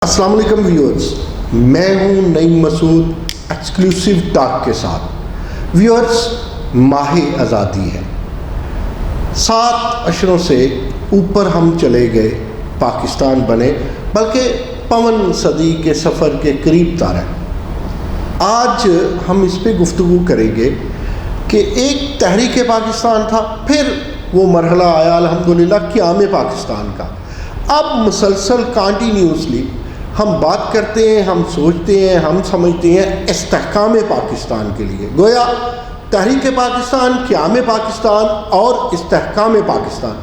السلام علیکم ویورز، میں ہوں نعیم مسعود ایکسکلوسیو ٹاک کے ساتھ۔ ویورز، ماہ آزادی ہے، 7 اشروں سے اوپر ہم چلے گئے، پاکستان بنے، بلکہ پون صدی کے سفر کے قریب تارا۔ آج ہم اس پہ گفتگو کریں گے کہ ایک تحریک پاکستان تھا، پھر وہ مرحلہ آیا الحمدللہ قیام پاکستان کا۔ اب مسلسل کانٹینیوسلی ہم بات کرتے ہیں، ہم سوچتے ہیں، ہم سمجھتے ہیں استحکام پاکستان کے لیے۔ گویا تحریک پاکستان، قیام پاکستان اور استحکام پاکستان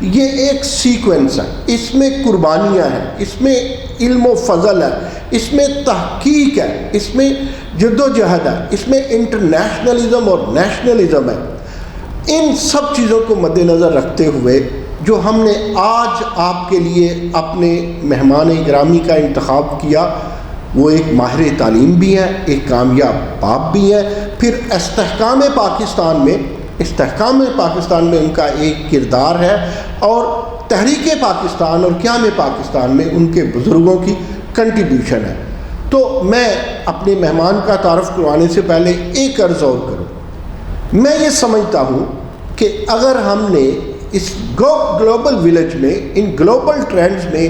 یہ ایک سیکوینس ہے، اس میں قربانیاں ہیں، اس میں علم و فضل ہے، اس میں تحقیق ہے، اس میں جد و جہد ہے، اس میں انٹرنیشنلزم اور نیشنلزم ہے۔ ان سب چیزوں کو مد نظر رکھتے ہوئے جو ہم نے آج آپ کے لیے اپنے مہمان گرامی کا انتخاب کیا، وہ ایک ماہر تعلیم بھی ہیں، ایک کامیاب باپ بھی ہیں، پھر استحکام پاکستان میں ان کا ایک کردار ہے، اور تحریک پاکستان اور قیام پاکستان میں ان کے بزرگوں کی کنٹریبیوشن ہے۔ تو میں اپنے مہمان کا تعارف کروانے سے پہلے ایک عرض اور کروں۔ میں یہ سمجھتا ہوں کہ اگر ہم نے اس گلوبل ولیج میں، ان گلوبل ٹرینڈز میں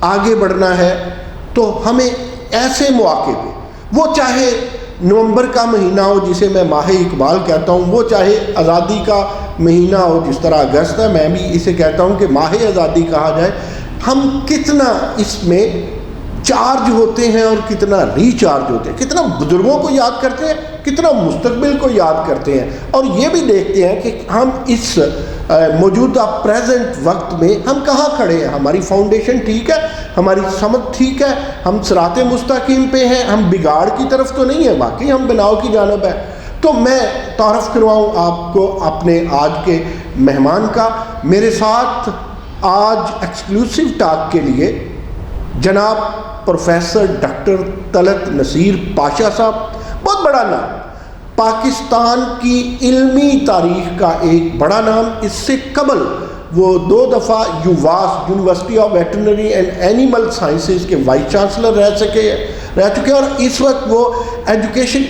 آگے بڑھنا ہے تو ہمیں ایسے مواقع پہ، وہ چاہے نومبر کا مہینہ ہو جسے میں ماہ اقبال کہتا ہوں، وہ چاہے آزادی کا مہینہ ہو جس طرح اگست ہے، میں بھی اسے کہتا ہوں کہ ماہ آزادی کہا جائے، ہم کتنا اس میں چارج ہوتے ہیں اور کتنا ریچارج ہوتے ہیں، کتنا بزرگوں کو یاد کرتے ہیں، کتنا مستقبل کو یاد کرتے ہیں، اور یہ بھی دیکھتے ہیں کہ ہم اس موجودہ پریزنٹ وقت میں ہم کہاں کھڑے ہیں، ہماری فاؤنڈیشن ٹھیک ہے، ہماری سمت ٹھیک ہے، ہم صراط مستقیم پہ ہیں، ہم بگاڑ کی طرف تو نہیں ہیں، باقی ہم بناؤ کی جانب ہے۔ تو میں تعارف کرواؤں آپ کو اپنے آج کے مہمان کا۔ میرے ساتھ آج ایکسکلوسیو ٹاک کے لیے جناب پروفیسر ڈاکٹر طلعت نصیر پاشا صاحب، بہت بڑا نام، پاکستان کی علمی تاریخ کا ایک بڑا نام۔ اس سے قبل وہ 2 دفعہ UVAS university of veterinary and animal sciences کے وائس چانسلر رہ چکے، اور اس وقت وہ ایجوکیشن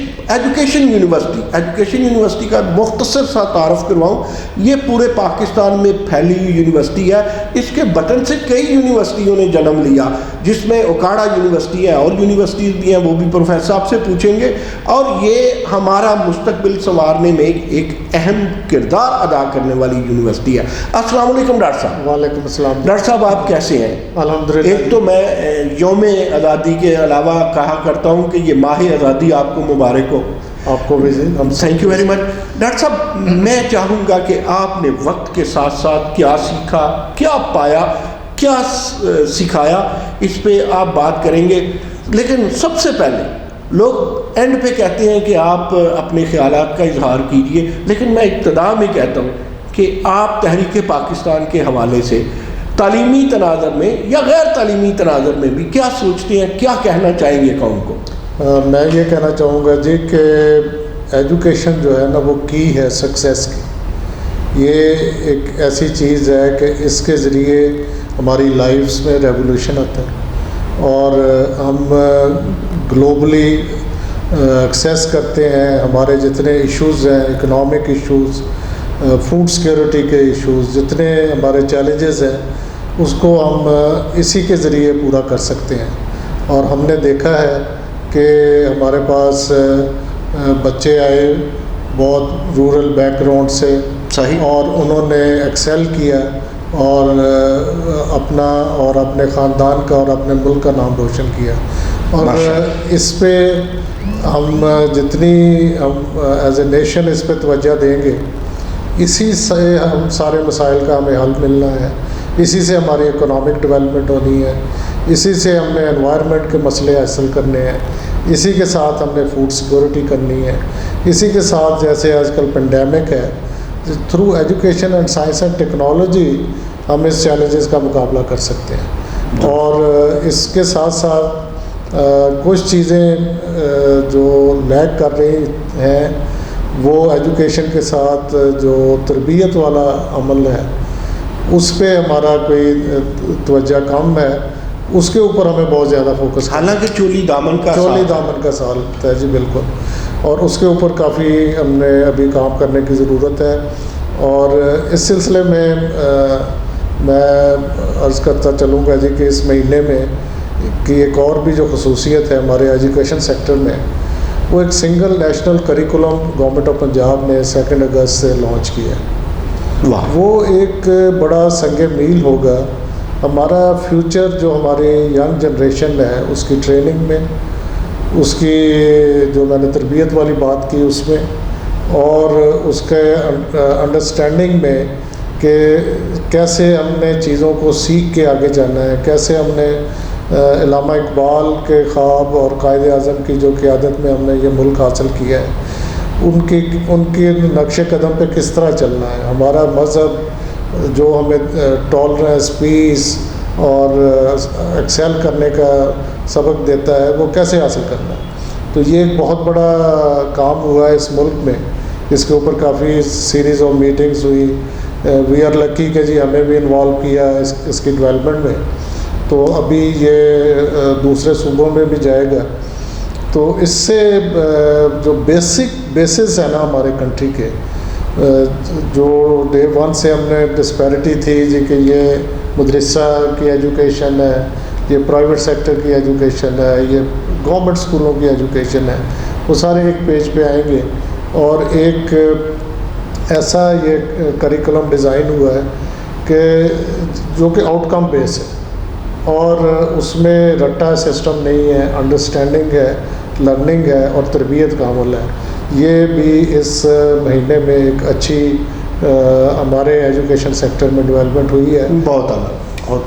یونیورسٹی کا مختصر سا تعارف کرواؤں۔ یہ پورے پاکستان میں پھیلی ہوئی یونیورسٹی ہے، اس کے بٹن سے کئی یونیورسٹیوں نے جنم لیا، جس میں اوکاڑا یونیورسٹی ہے، اور یونیورسٹیز بھی ہیں، وہ بھی پروفیسر صاحب سے پوچھیں گے، اور یہ ہمارا مستقبل سنوارنے میں ایک اہم کردار ادا کرنے والی یونیورسٹی ہے۔ السلام علیکم ڈاکٹر صاحب۔ وعلیکم السلام۔ ڈاکٹر صاحب آپ کیسے ہیں؟ الحمدللہ۔ ایک تو میں یوم آزادی کے علاوہ کہا کرتا ہوں کہ یہ ماہ آزادی آپ کو مبارک ہو۔ آپ کو بھی thank you very much. Doctor صاحب، میں چاہوں گا کہ آپ نے وقت کے ساتھ ساتھ کیا سیکھا، کیا پایا، کیا سکھایا، اس پہ آپ بات کریں گے، لیکن سب سے پہلے لوگ اینڈ پہ کہتے ہیں کہ آپ اپنے خیالات کا اظہار کیجئے، لیکن میں ابتدا میں کہتا ہوں کہ آپ تحریک پاکستان کے حوالے سے تعلیمی تناظر میں یا غیر تعلیمی تناظر میں بھی کیا سوچتے ہیں، کیا کہنا چاہیں گے قوم کو؟ میں یہ کہنا چاہوں گا جی کہ ایجوکیشن جو ہے نا وہ کی ہے سکسیس کی۔ یہ ایک ایسی چیز ہے کہ اس کے ذریعے ہماری لائفز میں ریولیوشن آتا ہے، اور ہم گلوبلی ایکسیس کرتے ہیں۔ ہمارے جتنے ایشوز ہیں، اکنامک ایشوز، فوڈ سیکورٹی کے ایشوز، جتنے ہمارے چیلنجز ہیں، اس کو ہم اسی کے ذریعے پورا کر سکتے ہیں۔ اور ہم نے دیکھا ہے کہ ہمارے پاس بچے آئے بہت رورل بیک گراؤنڈ سے، صحیح، اور انہوں نے ایکسیل کیا، اور اپنے خاندان کا اور اپنے ملک کا نام روشن کیا۔ اور اس پہ ہم جتنی ایز اے نیشن اس پہ توجہ دیں گے، اسی سے ہم سارے مسائل کا ہمیں حل ملنا ہے، اسی سے ہماری اکنامک ڈیولپمنٹ ہونی ہے، اسی سے ہم نے انوائرمنٹ کے مسئلے حاصل کرنے ہیں، اسی کے ساتھ ہم نے فوڈ سیکورٹی کرنی ہے، اسی کے ساتھ جیسے آج کل پینڈیمک ہے، through education and science and technology ہم اس چیلنجز کا مقابلہ کر سکتے ہیں۔ اور اس کے ساتھ ساتھ کچھ چیزیں جو لیگ کر رہی ہیں، وہ ایجوکیشن کے ساتھ جو تربیت والا عمل ہے، اس پہ ہمارا کوئی توجہ کم ہے، اس کے اوپر ہمیں بہت زیادہ فوکس، حالانکہ چولی دامن کا سال ہے جی بالکل، اور اس کے اوپر کافی ہم نے ابھی کام کرنے کی ضرورت ہے. اور اس سلسلے میں عرض کرتا چلوں گا جی کہ اس مہینے میں کی ایک اور بھی جو خصوصیت ہے ہمارے ایجوکیشن سیکٹر میں، وہ ایک single national curriculum government of Punjab نے 2 اگست سے لانچ کیا ہے. وہ ایک بڑا سنگ میل ہوگا ہمارا فیوچر، جو ہماری ینگ جنریشن ہے اس کی ٹریننگ میں، اس کی جو میں نے تربیت والی بات کی اس میں، اور اس کے انڈرسٹینڈنگ میں کہ کیسے ہم نے چیزوں کو سیکھ کے آگے جانا ہے، کیسے ہم نے علامہ اقبال کے خواب اور قائد اعظم کی جو قیادت میں ہم نے یہ ملک حاصل کیا ہے، ان کے نقش قدم پہ کس طرح چلنا ہے. ہمارا مذہب جو ہمیں ٹالرنس، پیس اور ایکسیل کرنے کا سبق دیتا ہے، وہ کیسے حاصل کرنا ہے. تو یہ ایک بہت بڑا کام ہوا ہے اس ملک میں، اس کے اوپر کافی سیریز آف میٹنگز ہوئی. وی آر لکی کہ جی ہمیں بھی انوالو کیا اس کی ڈیولپمنٹ میں. تو ابھی یہ دوسرے صوبوں میں بھی جائے گا. تو اس سے جو بیسس ہے نا ہمارے کنٹری کے، جو ڈے 1 سے ہم نے ڈسپیرٹی تھی جی کہ یہ مدرسہ کی ایجوکیشن ہے، یہ پرائیویٹ سیکٹر کی ایجوکیشن ہے، یہ گورنمنٹ اسکولوں کی ایجوکیشن ہے، وہ سارے ایک پیج پہ آئیں گے. اور ایک ایسا یہ کریکولم ڈیزائن ہوا ہے کہ جو کہ آؤٹ کم بیس ہے، اور اس میں رٹا سسٹم نہیں ہے، انڈرسٹینڈنگ ہے، لرننگ ہے اور تربیت کا عمل ہے. یہ بھی اس مہینے میں ایک اچھی ہمارے ایجوکیشن سیکٹر میں ڈیولپمنٹ ہوئی ہے. بہت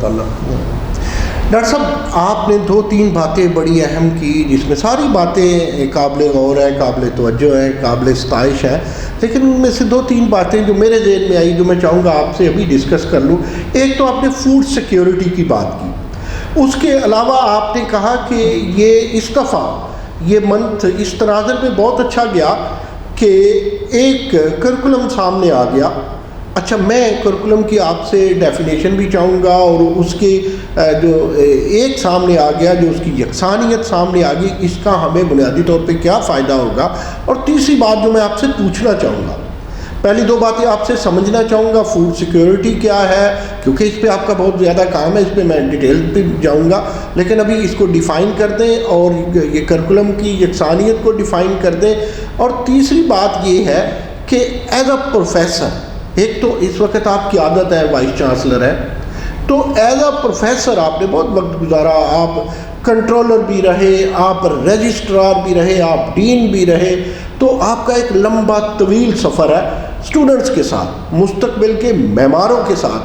اعلیٰ. ڈاکٹر صاحب آپ نے 2-3 باتیں بڑی اہم کی، جس میں ساری باتیں قابل غور ہے، قابل توجہ ہیں، قابل ستائش ہے، لیکن ان میں سے 2-3 باتیں جو میرے ذہن میں آئی، جو میں چاہوں گا آپ سے ابھی ڈسکس کر لوں. ایک تو آپ نے فوڈ سیکیورٹی کی بات کی. اس کے علاوہ آپ نے کہا کہ یہ اس دفعہ یہ منتھ اس تناظر میں بہت اچھا گیا کہ ایک کرکولم سامنے آ گیا. اچھا، میں کرکولم کی آپ سے ڈیفینیشن بھی چاہوں گا، اور اس کی جو ایک سامنے آ گیا، جو اس کی یکسانیت سامنے آ گئی، اس کا ہمیں بنیادی طور پہ کیا فائدہ ہوگا. اور تیسری بات جو میں آپ سے پوچھنا چاہوں گا، پہلی 2 باتیں آپ سے سمجھنا چاہوں گا، فوڈ سیکیورٹی کیا ہے، کیونکہ اس پہ آپ کا بہت زیادہ کام ہے، اس پہ میں ڈیٹیل پہ جاؤں گا، لیکن ابھی اس کو ڈیفائن کر دیں اور یہ کرکولم کی یکسانیت کو ڈیفائن کر دیں. اور تیسری بات یہ ہے کہ ایز اے پروفیسر، ایک تو اس وقت آپ کی عادت ہے وائس چانسلر ہے، تو ایز اے پروفیسر آپ نے بہت وقت گزارا، آپ کنٹرولر بھی رہے، آپ رجسٹرار بھی رہے، آپ ڈین بھی رہے، تو آپ کا ایک لمبا طویل سفر ہے اسٹوڈنٹس کے ساتھ، مستقبل کے معماروں کے ساتھ.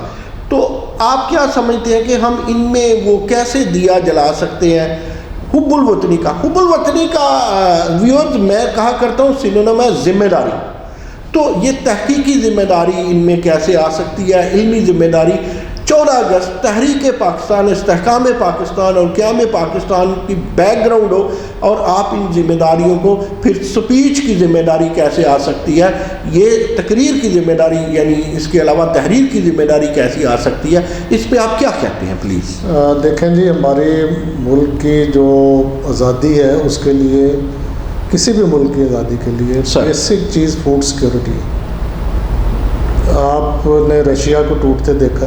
تو آپ کیا سمجھتے ہیں کہ ہم ان میں وہ کیسے دیا جلا سکتے ہیں حب الوطنی کا ویورز میں کہا کرتا ہوں سینونیم ہے ذمہ داری. تو یہ تحقیقی ذمہ داری ان میں کیسے آ سکتی ہے، علمی ذمہ داری. 14 اگست تحریک پاکستان، استحکام پاکستان اور قیام پاکستان کی بیک گراؤنڈ ہو، اور آپ ان ذمہ داریوں کو پھر سپیچ کی ذمہ داری کیسے آ سکتی ہے، یہ تقریر کی ذمہ داری، یعنی اس کے علاوہ تحریر کی ذمہ داری کیسی آ سکتی ہے، اس پہ آپ کیا کہتے ہیں پلیز؟ دیکھیں جی، ہمارے ملک کی جو آزادی ہے اس کے لیے، کسی بھی ملک کی آزادی کے لیے بیسک چیز فوڈ سیکیورٹی ہے. آپ نے رشیا کو ٹوٹتے دیکھا،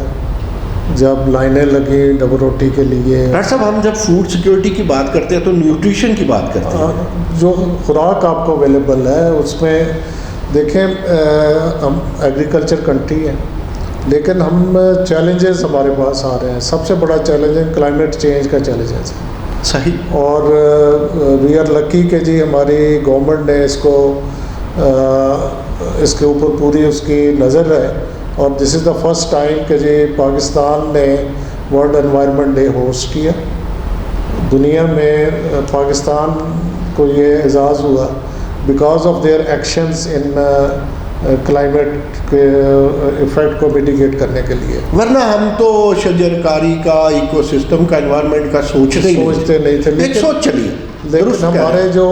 جب لائنیں لگی ڈبل روٹی کے لیے. ڈاکٹر صاحب، ہم جب فوڈ سیکیورٹی کی بات کرتے ہیں تو نیوٹریشن کی بات کرتے ہیں. جو خوراک آپ کو اویلیبل ہے اس میں دیکھیں، ہم ایگریکلچر کنٹری ہے، لیکن ہم چیلنجز ہمارے پاس آ رہے ہیں. سب سے بڑا چیلنج ہے کلائمیٹ چینج کا چیلنج ہے. صحیح. اور وی آر لکی کہ جی ہماری گورنمنٹ نے اس کے اوپر پوری اس کی نظر ہے، اور دس از دا فرسٹ ٹائم کہ جی پاکستان نے ورلڈ انوائرمنٹ ڈے ہوسٹ کیا. دنیا میں پاکستان کو یہ اعزاز ہوا because of their actions in climate کے ایفیکٹ کو میٹیگیٹ کرنے کے لیے. ورنہ ہم تو شجرکاری کا، ایکو سسٹم کا، انوائرمنٹ کا سوچتے نہیں تھے. ایک سوچ چلیے، لیکن ہمارے جو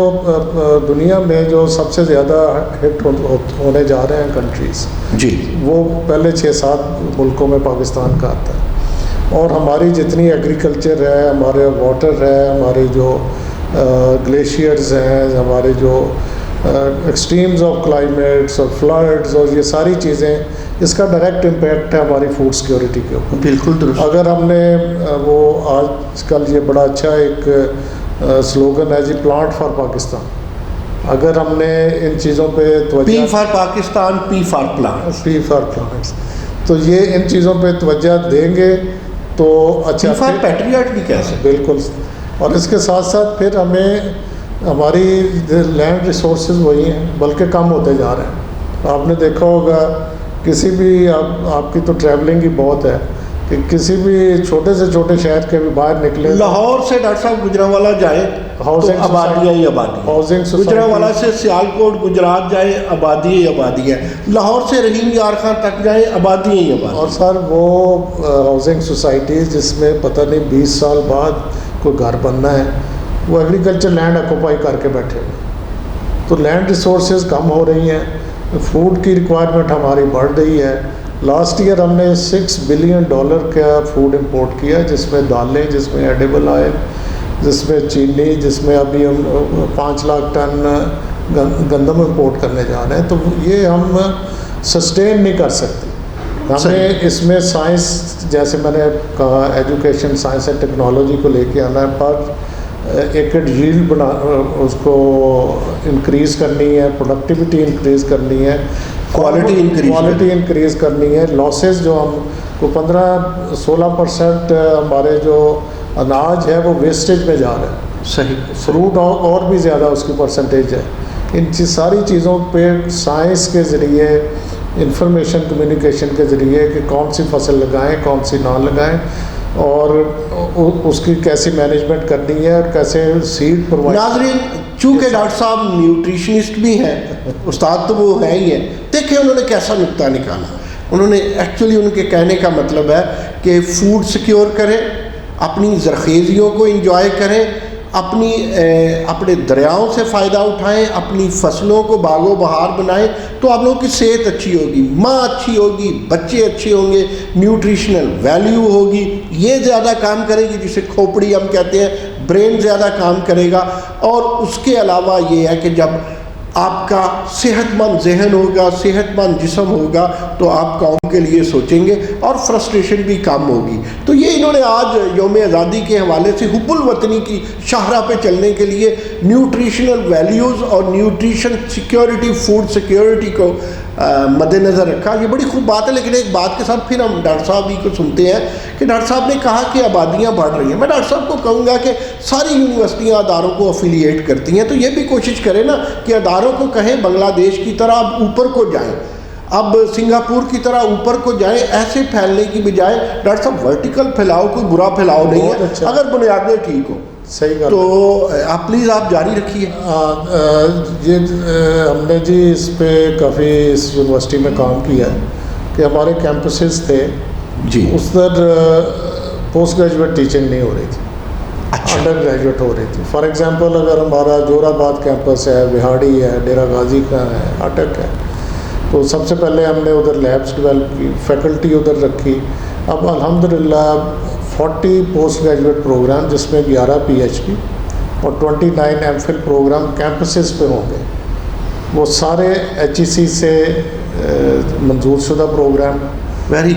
دنیا میں جو سب سے زیادہ ہٹ ہونے جا رہے ہیں کنٹریز، جی، وہ پہلے 6-7 ملکوں میں پاکستان کا آتا ہے. اور ہماری جتنی ایگریکلچر ہے، ہمارے واٹر ہے، ہمارے جو گلیشیئرز ہیں، ہمارے جو ایکسٹریمز آف کلائمیٹس اور فلڈز اور یہ ساری چیزیں، اس کا ڈائریکٹ امپیکٹ ہے ہماری فوڈ سیکیورٹی کے اوپر. بالکل درست. اگر ہم نے وہ آج کل یہ بڑا اچھا ایک سلوگن ہے جی، پلانٹ فار پاکستان، اگر ہم نے ان چیزوں پہ توجہ، P for Pakistan, P for plants, P for plants, تو یہ ان چیزوں پہ توجہ دیں گے تو اچھا. پی فار پیٹریاٹ بھی کہہ سکتے. بالکل. اور اس کے ساتھ ساتھ پھر ہمیں ہماری لینڈ ریسورسز وہی ہیں بلکہ کم ہوتے جا رہے ہیں. آپ نے دیکھا ہوگا کسی بھی، آپ کی تو ٹریولنگ ہی بہت ہے، کہ کسی بھی چھوٹے سے چھوٹے شہر کے بھی باہر نکلے، لاہور سے ڈاکٹر صاحب گجرانوالہ جائے تو آبادیاں ہی آبادی، گجرانوالہ سے سیالکوٹ گجرات جائے آبادی ہی آبادی ہے، لاہور سے رحیم یار خان تک جائے آبادی ہی آبادی. اور سر وہ ہاؤسنگ سوسائٹیز جس میں پتہ نہیں 20 سال بعد کوئی گھر بننا ہے، وہ ایگریکلچر لینڈ آکوپائی کر کے بیٹھے ہوئے. تو لینڈ ریسورسز کم ہو رہی ہیں، فوڈ کی ریکوائرمنٹ ہماری بڑھ رہی ہے. لاسٹ ایئر ہم نے $6 بلین کا فوڈ امپورٹ کیا، جس میں دالیں، جس میں ایڈیبل آئل، جس میں چینی، جس میں ابھی ہم 5 لاکھ ٹن گندم امپورٹ کرنے جا رہے ہیں. تو یہ ہم سسٹین نہیں کر سکتے. ہمیں اس میں سائنس، جیسے میں نے کہا، ایجوکیشن، سائنس اینڈ ٹیکنالوجی کو لے کے آنا ہے، پر ایکڑ ییلڈ اس کو انکریز کرنی ہے، پروڈکٹیوٹی انکریز کرنی ہے، کوالٹی انکریز کرنی ہے. لاسز جو ہم کو 15-16% ہمارے جو اناج ہے وہ ویسٹیج میں جا رہا ہے. صحیح. فروٹ اور بھی زیادہ اس کی پرسنٹیج ہے. ان ساری چیزوں پہ سائنس کے ذریعے، انفارمیشن کمیونیکیشن کے ذریعے کہ کون سی فصل لگائیں، کون سی نہ لگائیں، اور اس کی کیسی مینجمنٹ کرنی ہے، اور کیسے سیڈ پرووائڈ. ناظرین، چونکہ ڈاکٹر صاحب نیوٹریشنسٹ بھی ہیں، استاد تو وہ ہیں ہی ہیں، دیکھیں انہوں نے کیسا نقطہ نکالا. انہوں نے ایکچولی ان کے کہنے کا مطلب ہے کہ فوڈ سیکیور کریں، اپنی زرخیزیوں کو انجوائے کریں، اپنے دریاؤں سے فائدہ اٹھائیں، اپنی فصلوں کو باغ و بہار بنائیں، تو آپ لوگوں کی صحت اچھی ہوگی، ماں اچھی ہوگی، بچے اچھے ہوں گے، نیوٹریشنل ویلیو ہوگی، یہ زیادہ کام کرے گی، جسے کھوپڑی ہم کہتے ہیں، برین زیادہ کام کرے گا. اور اس کے علاوہ یہ ہے کہ جب آپ کا صحت مند ذہن ہوگا، صحت مند جسم ہوگا، تو آپ قوم کے لیے سوچیں گے اور فرسٹریشن بھی کم ہوگی. تو یہ انہوں نے آج یوم آزادی کے حوالے سے حب الوطنی کی شاہراہ پہ چلنے کے لیے نیوٹریشنل ویلیوز اور نیوٹریشن سیکیورٹی، فوڈ سیکیورٹی کو مد نظر رکھا. یہ بڑی خوب بات ہے. لیکن ایک بات کے ساتھ پھر ہم ڈاکٹر صاحب ہی کو سنتے ہیں کہ ڈاکٹر صاحب نے کہا کہ آبادیاں بڑھ رہی ہیں. میں ڈاکٹر صاحب کو کہوں گا کہ ساری یونیورسٹیاں اداروں کو افیلیٹ کرتی ہیں، تو یہ بھی کوشش کریں نا کہ اداروں کو کہیں بنگلہ دیش کی طرح اب اوپر کو جائیں، اب سنگاپور کی طرح اوپر کو جائیں. ایسے پھیلنے کی بجائے ڈاکٹر صاحب ورٹیکل پھیلاؤ کوئی برا پھیلاؤ نہیں ہے، اگر بنیادیں ٹھیک ہو. صحیح گل. تو آپ پلیز آپ جاری رکھیے. یہ ہم نے جی اس پہ کافی اس یونیورسٹی میں کام کیا ہے کہ ہمارے کیمپسز تھے جی، اس پر پوسٹ گریجویٹ ٹیچنگ نہیں ہو رہی تھی، انڈر گریجویٹ ہو رہی تھی. فار ایگزامپل اگر ہمارا جور آباد کیمپس ہے، وہاڑی ہے، ڈیرہ غازی کا ہے، اٹک ہے، تو سب سے پہلے ہم نے ادھر لیبس ڈیولپ کی، فیکلٹی ادھر رکھی. اب الحمدللہ 40 پوسٹ گریجویٹ پروگرام، جس میں 11 PhD اور 29 MPhil پروگرام کیمپسز پہ ہوں گے. وہ سارے HEC سے منظور شدہ پروگرام.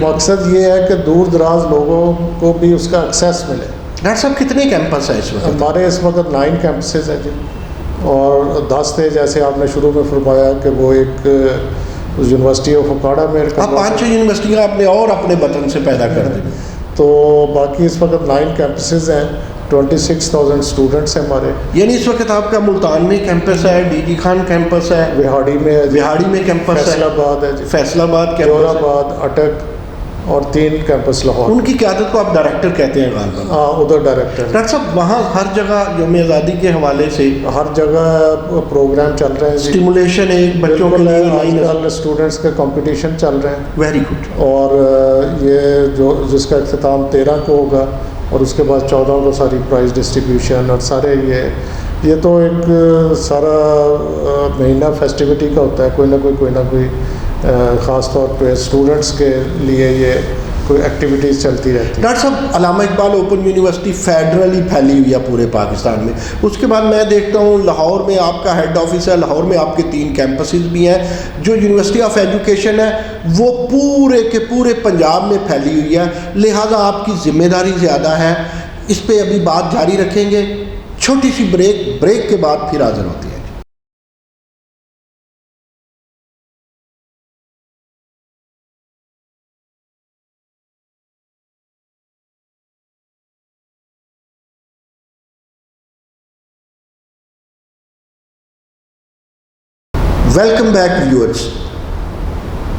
مقصد یہ ہے کہ دور دراز لوگوں کو بھی اس کا ایکسیس ملے. ڈاکٹر صاحب کتنے کیمپس ہیں اس وقت؟ ہمارے اس وقت 9 کیمپسز ہیں جی، اور 10 تھے جیسے آپ نے شروع میں فرمایا کہ وہ ایک یونیورسٹی آف اکاڑا میں 5-6 یونیورسٹیاں آپ نے اور اپنے وطن سے پیدا کر دی. تو باقی اس وقت 9 کیمپسز ہیں، 26,000 اسٹوڈنٹس ہیں ہمارے. یعنی اس وقت آپ کا ملتان میں کیمپس ہے، ڈی جی خان کیمپس ہے، وہاڑی میں کیمپس ہے، فیصل آباد ہے، فیصل آباد کیمپس، جور آباد، اٹک، اور 3 کیمپس لاہور. ان کی قیادت کو آپ ڈائریکٹر کہتے ہیں غالباً؟ ہاں، ادھر ڈائریکٹر. ڈاکٹر صاحب وہاں ہر جگہ یوم آزادی کے حوالے سے ہر جگہ پروگرام چل رہے ہیں، اسٹیمولیشن ایک بچوں کے لیے، آج کل اسٹوڈنٹس کے کمپٹیشن چل رہے ہیں. Very good. اور یہ جس کا اختتام 13 کو ہوگا، اور اس کے بعد 14 کو ساری پرائز ڈسٹریبیوشن اور سارے یہ تو ایک سارا مہینہ فیسٹیوٹی کا ہوتا ہے. کوئی نہ کوئی خاص طور پہ اسٹوڈنٹس کے لیے یہ کوئی ایکٹیویٹیز چلتی رہتی ہیں. ڈاکٹر صاحب علامہ اقبال اوپن یونیورسٹی فیڈرلی پھیلی ہوئی ہے پورے پاکستان میں. اس کے بعد میں دیکھتا ہوں لاہور میں آپ کا ہیڈ آفس ہے, لاہور میں آپ کے 3 کیمپسز بھی ہیں. جو یونیورسٹی آف ایجوکیشن ہے وہ پورے کے پورے پنجاب میں پھیلی ہوئی ہے, لہٰذا آپ کی ذمہ داری زیادہ ہے. اس پہ ابھی بات جاری رکھیں گے, چھوٹی سی بریک کے بعد پھر حاضر ہوتے ہیں. Welcome back viewers.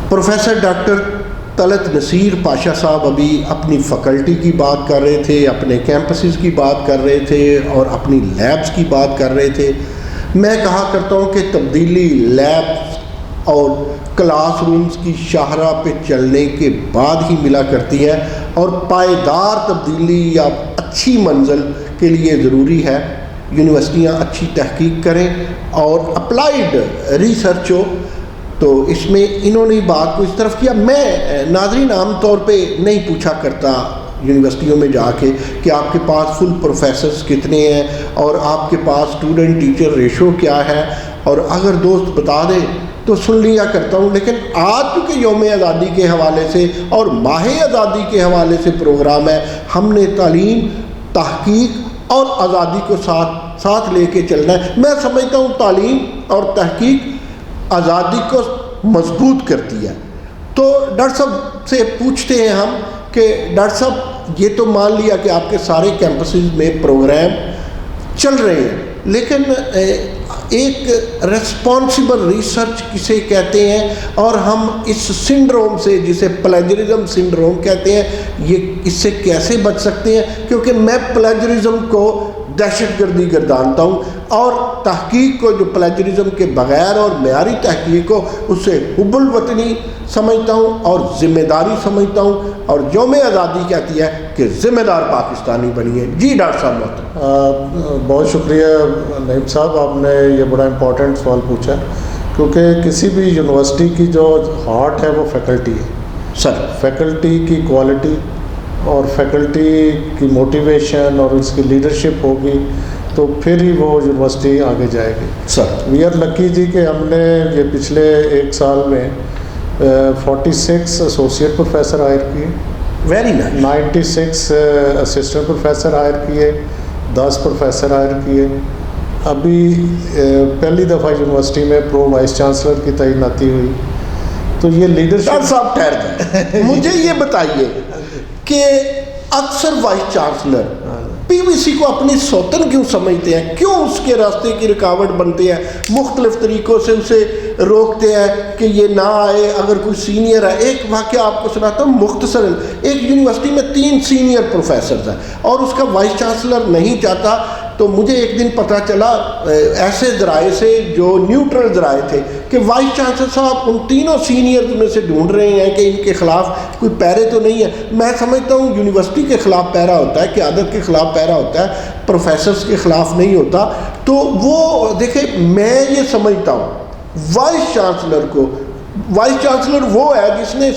Professor doctor Talat Naseer Pasha Sahab ابھی اپنی فیکلٹی کی بات کر رہے تھے, اپنے کیمپسز کی بات کر رہے تھے اور اپنی لیبز کی بات کر رہے تھے. میں کہا کرتا ہوں کہ تبدیلی لیبز اور کلاس رومز کی شاہراہ پہ چلنے کے بعد ہی ملا کرتی ہے, اور پائیدار تبدیلی یا اچھی منزل کے لیے ضروری ہے یونیورسٹیاں اچھی تحقیق کریں اور اپلائیڈ ریسرچ ہو. تو اس میں انہوں نے بات کو اس طرف کیا. میں ناظرین عام طور پہ نہیں پوچھا کرتا یونیورسٹیوں میں جا کے کہ آپ کے پاس فل پروفیسرز کتنے ہیں اور آپ کے پاس اسٹوڈنٹ ٹیچر ریشو کیا ہے, اور اگر دوست بتا دیں تو سن لیا کرتا ہوں. لیکن آج چونکہ یوم آزادی کے حوالے سے اور ماہ آزادی کے حوالے سے پروگرام ہے, ہم نے تعلیم, تحقیق اور آزادی کو ساتھ لے کے چلنا ہے. میں سمجھتا ہوں تعلیم اور تحقیق آزادی کو مضبوط کرتی ہے. تو ڈاکٹر صاحب سے پوچھتے ہیں ہم کہ ڈاکٹر صاحب یہ تو مان لیا کہ آپ کے سارے کیمپسز میں پروگرام چل رہے ہیں, لیکن ایک ریسپانسبل ریسرچ کسے کہتے ہیں, اور ہم اس سنڈروم سے جسے پلیجرزم سنڈروم کہتے ہیں, یہ اس سے کیسے بچ سکتے ہیں؟ کیونکہ میں پلیجرزم کو دہشت گردی گردانتا ہوں, اور تحقیق کو جو پلیجرزم کے بغیر اور معیاری تحقیق کو اسے حب الوطنی سمجھتا ہوں اور ذمہ داری سمجھتا ہوں, اور یوم آزادی کہتی ہے کہ ذمہ دار پاکستانی بنیے. جی ڈاکٹر صاحب محترم. بہت شکریہ نعیم صاحب, آپ نے یہ بڑا امپورٹنٹ سوال پوچھا, کیونکہ کسی بھی یونیورسٹی کی جو ہارٹ ہے وہ فیکلٹی ہے. سر فیکلٹی کی کوالٹی اور فیکلٹی کی موٹیویشن اور اس کی لیڈرشپ ہوگی تو پھر ہی وہ یونیورسٹی آگے جائے گی. سر وی آر لکی جی کہ ہم نے یہ پچھلے 1 سال میں 46 ایسوسیٹ پروفیسر ہائر کیے, very nice. 96 assistant professor hire کیے, 10 پروفیسر ہائر کیے. ابھی پہلی دفعہ یونیورسٹی میں پرو وائس چانسلر کی تعیناتی ہوئی. تو یہ لیڈرشپ. ڈاکٹر صاحب ٹھہر جائیں, مجھے یہ بتائیے کہ اکثر وائس چانسلر پی وی سی کو اپنی سوتن کیوں سمجھتے ہیں, کیوں اس کے راستے کی رکاوٹ بنتے ہیں, مختلف طریقوں سے اسے روکتے ہیں کہ یہ نہ آئے اگر کوئی سینئر ہے. ایک واقعہ آپ کو سناتا ہوں مختصراً. ایک یونیورسٹی میں 3 سینئر پروفیسرز ہیں اور اس کا وائس چانسلر نہیں چاہتا. تو مجھے ایک دن پتہ چلا ایسے ذرائع سے جو نیوٹرل ذرائع تھے کہ وائس چانسلر صاحب ان تینوں سینئرز میں سے ڈھونڈ رہے ہیں کہ ان کے خلاف کوئی پیرے تو نہیں ہے. میں سمجھتا ہوں یونیورسٹی کے خلاف پیرا ہوتا ہے, قیادت کے خلاف پیرا ہوتا ہے, پروفیسرز کے خلاف نہیں ہوتا. تو وہ دیکھیں, میں یہ سمجھتا ہوں وائس چانسلر کو, وائس چانسلر وہ ہے جس نے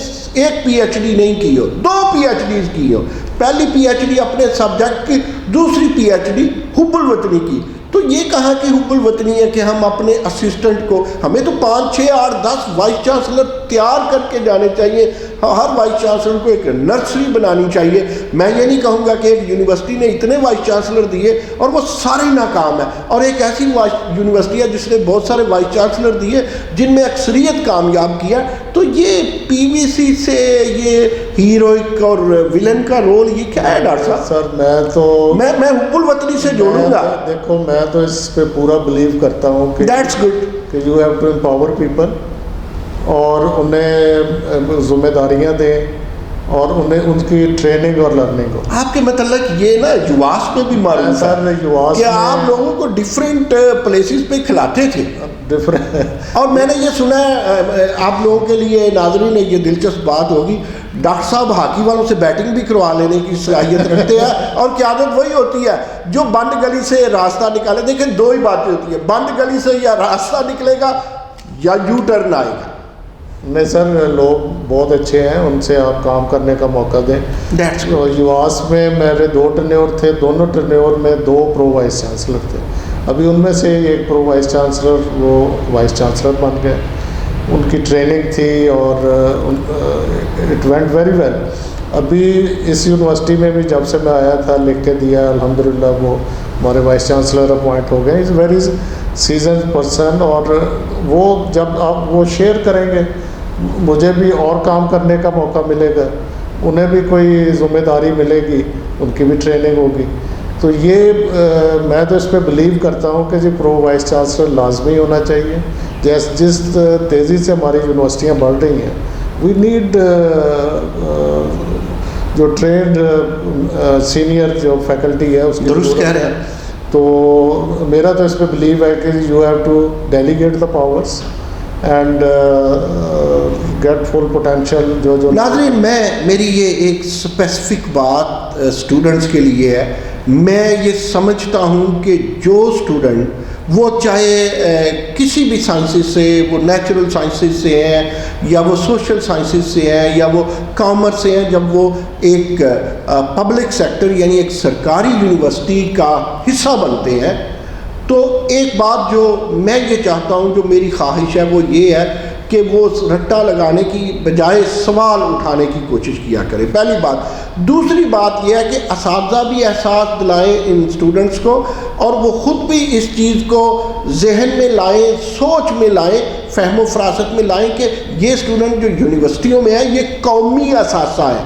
1 پی ایچ ڈی نہیں کی ہو, 2 پی ایچ ڈیز کی ہو. پہلی پی ایچ ڈی اپنے سبجیکٹ کی, دوسری پی ایچ ڈی حب الوطنی کی. تو یہ کہاں کی حب الوطنی ہے کہ ہم اپنے اسسٹنٹ کو, ہمیں تو 5 6 8 10 وائس چانسلر تیار کر کے جانے چاہیے. ہر وائس چانسلر کو ایک نرسری بنانی چاہیے. میں یہ نہیں کہوں گا کہ ایک یونیورسٹی نے اتنے وائس چانسلر دیے اور وہ سارے ناکام ہیں, اور ایک ایسی یونیورسٹی ہے جس نے بہت سارے وائس چانسلر دیے جن میں اکثریت کامیاب کیا. تو یہ پی وی سی سے یہ ہیروئک اور ولن کا رول یہ کیا ہے ڈاکٹر صاحب؟ سر میں تو میں حب الوطنی سے جوڑوں گا. دیکھو میں تو اس پہ پورا بلیو کرتا ہوں کہ دیٹس گڈ کہ you have to empower people, اور انہیں ذمہ داریاں دیں اور انہیں ان کی ٹریننگ اور لرننگ ہو. آپ کے متعلق یہ نا یواس میں بھی معلوم سر یواس کہ آپ لوگوں کو ڈفرینٹ پلیسز پہ کھلاتے تھے, اور میں نے یہ سنا ہے آپ لوگوں کے لیے ناظرین یہ دلچسپ بات ہوگی, ڈاکٹر صاحب ہاکی والوں سے بیٹنگ بھی کروا لینے کی صلاحیت رکھتے ہیں, اور قیادت وہی ہوتی ہے جو بند گلی سے راستہ نکالے. دیکھیں 2 ہی باتیں ہوتی ہیں, بند گلی سے یا راستہ نکلے گا یا یو ٹرن آئے گا. نہیں سر، لوگ بہت اچھے ہیں، ان سے آپ کام کرنے کا موقع دیں. یواس میں میرے 2 ٹرنیور تھے، دونوں ٹرنیور میں 2 پرو وائس چانسلر تھے. ابھی ان میں سے ایک پرو وائس چانسلر وہ وائس چانسلر بن گئے. ان کی ٹریننگ تھی اور اٹ وینٹ ویری ویل. ابھی اس یونیورسٹی میں بھی جب سے میں آیا تھا لکھ کے دیا، الحمدللہ وہ ہمارے وائس چانسلر اپوائنٹ ہو گئے. از ویری سیزن پرسن، اور وہ جب آپ وہ شیئر کریں گے مجھے بھی اور کام کرنے کا موقع ملے گا، انہیں بھی کوئی ذمہ داری ملے گی، ان کی بھی ٹریننگ ہوگی. تو یہ میں تو اس پہ بلیو کرتا ہوں کہ جی پرو وائس چانسلر لازمی ہونا چاہیے. جس تیزی سے ہماری یونیورسٹیاں بڑھ رہی ہیں، وی نیڈ جو ٹرینڈ سینئر جو فیکلٹی ہے اس کی درست کہہ رہے ہیں. تو میرا تو اس پہ بلیو ہے کہ you have to delegate the powers and get full potential. جو ناظرین، میری یہ ایک اسپیسیفک بات اسٹوڈنٹس کے لیے ہے. میں یہ سمجھتا ہوں کہ جو اسٹوڈنٹ وہ چاہے کسی بھی سائنسز سے، وہ نیچرل سائنسز سے ہیں یا وہ سوشل سائنسز سے ہیں یا وہ کامرس سے ہیں، جب وہ ایک پبلک سیکٹر یعنی ایک سرکاری یونیورسٹی کا حصہ بنتے ہیں، تو ایک بات جو میں یہ چاہتا ہوں، جو میری خواہش ہے، وہ یہ ہے کہ وہ رٹا لگانے کی بجائے سوال اٹھانے کی کوشش کیا کرے. پہلی بات. دوسری بات یہ ہے کہ اساتذہ بھی احساس دلائیں ان اسٹوڈنٹس کو، اور وہ خود بھی اس چیز کو ذہن میں لائیں، سوچ میں لائیں، فہم و فراست میں لائیں کہ یہ اسٹوڈنٹ جو یونیورسٹیوں میں ہیں یہ قومی اثاثہ ہے.